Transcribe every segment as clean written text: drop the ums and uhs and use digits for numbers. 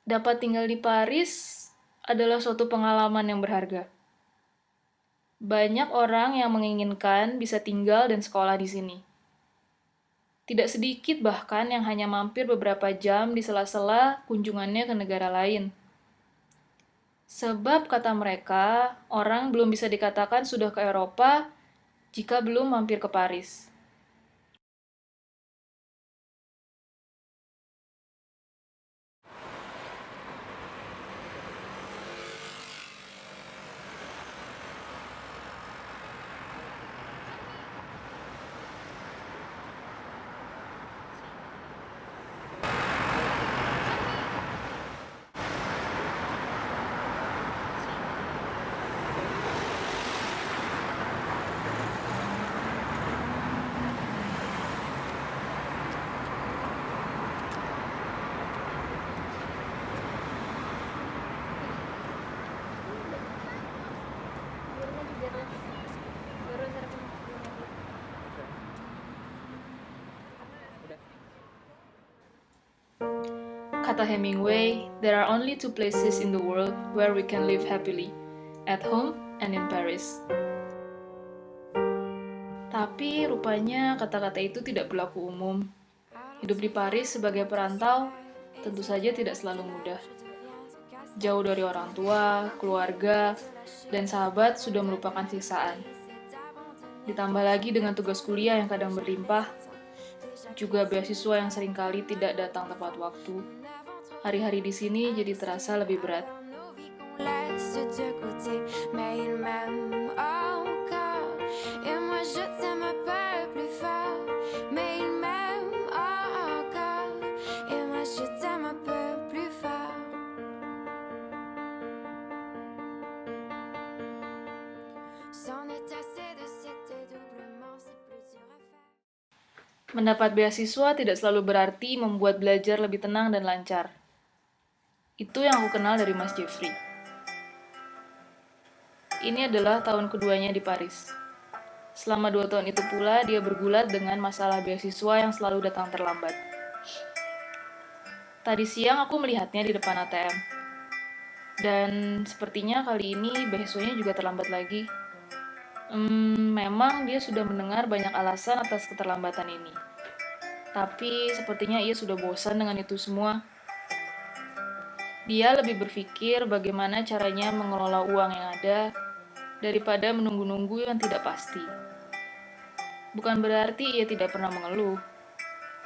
Dapat tinggal di Paris adalah suatu pengalaman yang berharga. Banyak orang yang menginginkan bisa tinggal dan sekolah di sini. Tidak sedikit bahkan yang hanya mampir beberapa jam di sela-sela kunjungannya ke negara lain. Sebab kata mereka, orang belum bisa dikatakan sudah ke Eropa jika belum mampir ke Paris. Kata Hemingway, there are only two places in the world where we can live happily, at home and in Paris. Tapi rupanya kata-kata itu tidak berlaku umum. Hidup di Paris sebagai perantau tentu saja tidak selalu mudah. Jauh dari orang tua, keluarga, dan sahabat sudah merupakan siksaan. Ditambah lagi dengan tugas kuliah yang kadang berlimpah, juga beasiswa yang seringkali tidak datang tepat waktu. Hari-hari di sini jadi terasa lebih berat. Mendapat beasiswa tidak selalu berarti membuat belajar lebih tenang dan lancar. Itu yang aku kenal dari Mas Jeffrey. Ini adalah tahun keduanya di Paris. Selama 2 tahun itu pula, dia bergulat dengan masalah beasiswa yang selalu datang terlambat. Tadi siang aku melihatnya di depan ATM. Dan sepertinya kali ini beasiswanya juga terlambat lagi. Memang dia sudah mendengar banyak alasan atas keterlambatan ini. Tapi sepertinya ia sudah bosan dengan itu semua. Dia lebih berpikir bagaimana caranya mengelola uang yang ada daripada menunggu-nunggu yang tidak pasti. Bukan berarti ia tidak pernah mengeluh.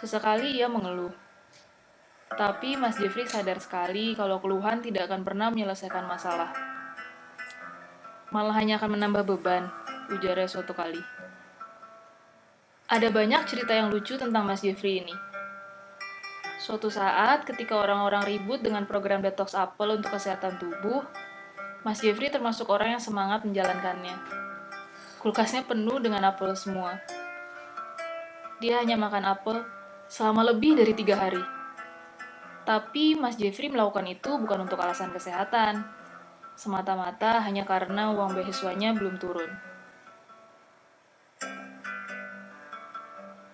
Sesekali ia mengeluh. Tapi Mas Jeffrey sadar sekali kalau keluhan tidak akan pernah menyelesaikan masalah. Malah hanya akan menambah beban, ujarnya suatu kali. Ada banyak cerita yang lucu tentang Mas Jeffrey ini. Suatu saat, ketika orang-orang ribut dengan program detox apel untuk kesehatan tubuh, Mas Jeffrey termasuk orang yang semangat menjalankannya. Kulkasnya penuh dengan apel semua. Dia hanya makan apel selama lebih dari 3 hari. Tapi Mas Jeffrey melakukan itu bukan untuk alasan kesehatan, semata-mata hanya karena uang beasiswanya belum turun.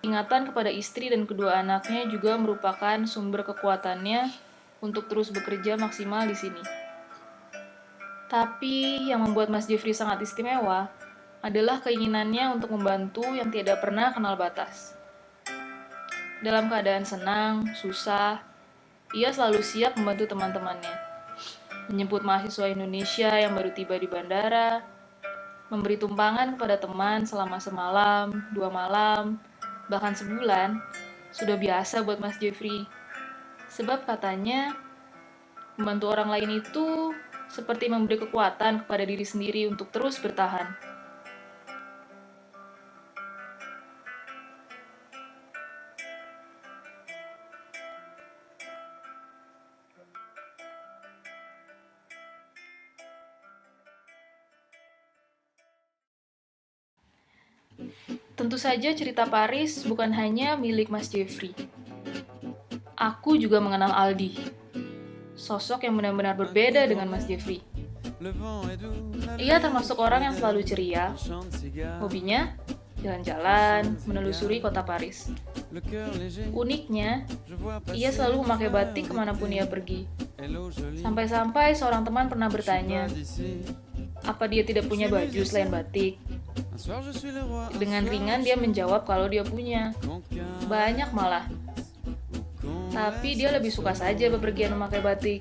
Ingatan kepada istri dan kedua anaknya juga merupakan sumber kekuatannya untuk terus bekerja maksimal di sini. Tapi yang membuat Mas Jeffrey sangat istimewa adalah keinginannya untuk membantu yang tidak pernah kenal batas. Dalam keadaan senang, susah, ia selalu siap membantu teman-temannya. Menjemput mahasiswa Indonesia yang baru tiba di bandara, memberi tumpangan kepada teman selama semalam, 2 malam, bahkan sebulan, sudah biasa buat Mas Jeffrey. Sebab katanya, membantu orang lain itu seperti memberi kekuatan kepada diri sendiri untuk terus bertahan. Tentu saja cerita Paris bukan hanya milik Mas Jeffrey. Aku juga mengenal Aldi, sosok yang benar-benar berbeda dengan Mas Jeffrey. Ia termasuk orang yang selalu ceria. Hobinya jalan-jalan, menelusuri kota Paris. Uniknya, ia selalu memakai batik kemanapun ia pergi. Sampai-sampai seorang teman pernah bertanya, apa dia tidak punya baju selain batik? Dengan ringan dia menjawab kalau dia punya. Banyak malah. Tapi dia lebih suka saja bepergian memakai batik.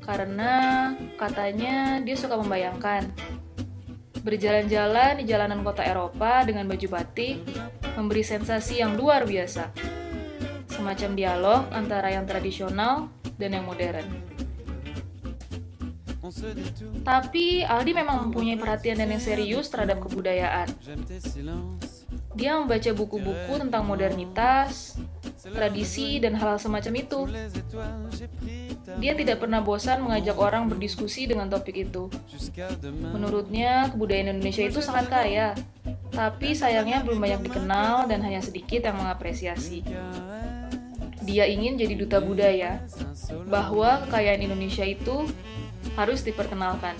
Karena katanya dia suka membayangkan. Berjalan-jalan di jalanan kota Eropa dengan baju batik memberi sensasi yang luar biasa. Semacam dialog antara yang tradisional dan yang modern. Tapi Aldi memang mempunyai perhatian dan yang serius terhadap kebudayaan. Dia membaca buku-buku tentang modernitas, tradisi, dan hal-hal semacam itu. Dia tidak pernah bosan mengajak orang berdiskusi dengan topik itu. Menurutnya, kebudayaan Indonesia itu sangat kaya, tapi sayangnya belum banyak dikenal dan hanya sedikit yang mengapresiasi. Dia ingin jadi duta budaya, bahwa kekayaan Indonesia itu harus diperkenalkan.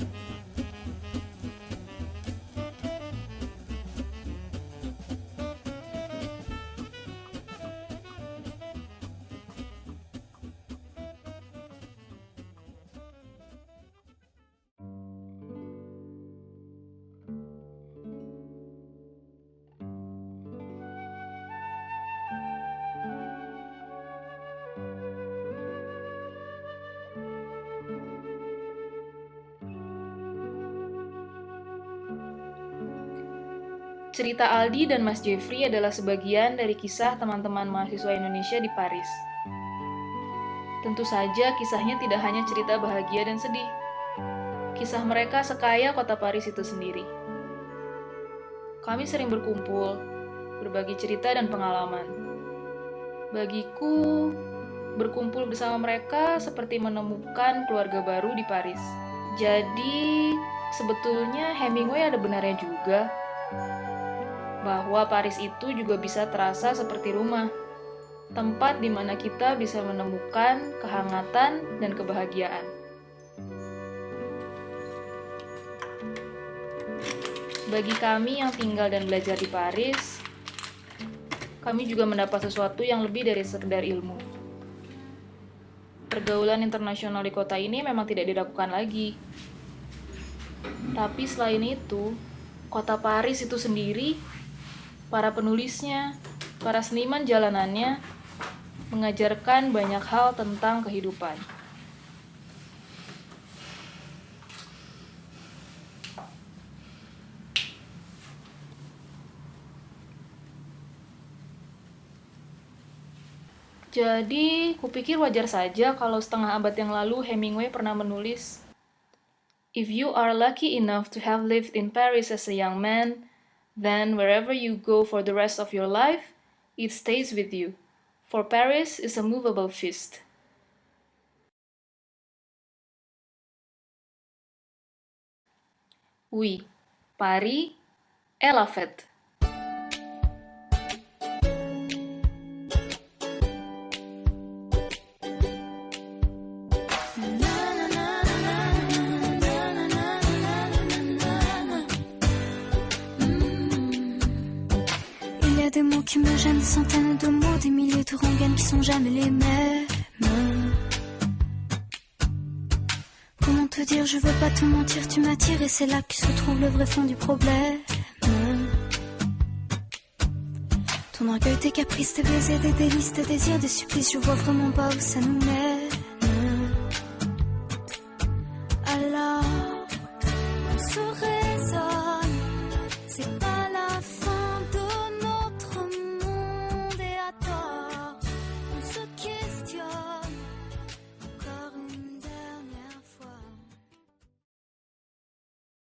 Cerita Aldi dan Mas Jeffrey adalah sebagian dari kisah teman-teman mahasiswa Indonesia di Paris. Tentu saja kisahnya tidak hanya cerita bahagia dan sedih. Kisah mereka sekaya kota Paris itu sendiri. Kami sering berkumpul, berbagi cerita dan pengalaman. Bagiku, berkumpul bersama mereka seperti menemukan keluarga baru di Paris. Jadi, sebetulnya Hemingway ada benarnya juga, bahwa Paris itu juga bisa terasa seperti rumah, tempat di mana kita bisa menemukan kehangatan dan kebahagiaan. Bagi kami yang tinggal dan belajar di Paris, kami juga mendapat sesuatu yang lebih dari sekedar ilmu. Pergaulan internasional di kota ini memang tidak diragukan lagi. Tapi selain itu, kota Paris itu sendiri, para penulisnya, para seniman jalanannya, mengajarkan banyak hal tentang kehidupan. Jadi, kupikir wajar saja kalau setengah abad yang lalu Hemingway pernah menulis, "If you are lucky enough to have lived in Paris as a young man, then wherever you go for the rest of your life, it stays with you, for Paris is a movable feast." Oui, Paris est la fête. Des mots qui me gênent, des centaines de mots, des milliers de rengaines qui sont jamais les mêmes. Comment te dire, je veux pas te mentir, tu m'attires et c'est là que se trouve le vrai fond du problème. Ton orgueil, tes caprices, tes baisers, des délices, tes désirs, des supplices, je vois vraiment pas où ça nous mène. Alors, on serait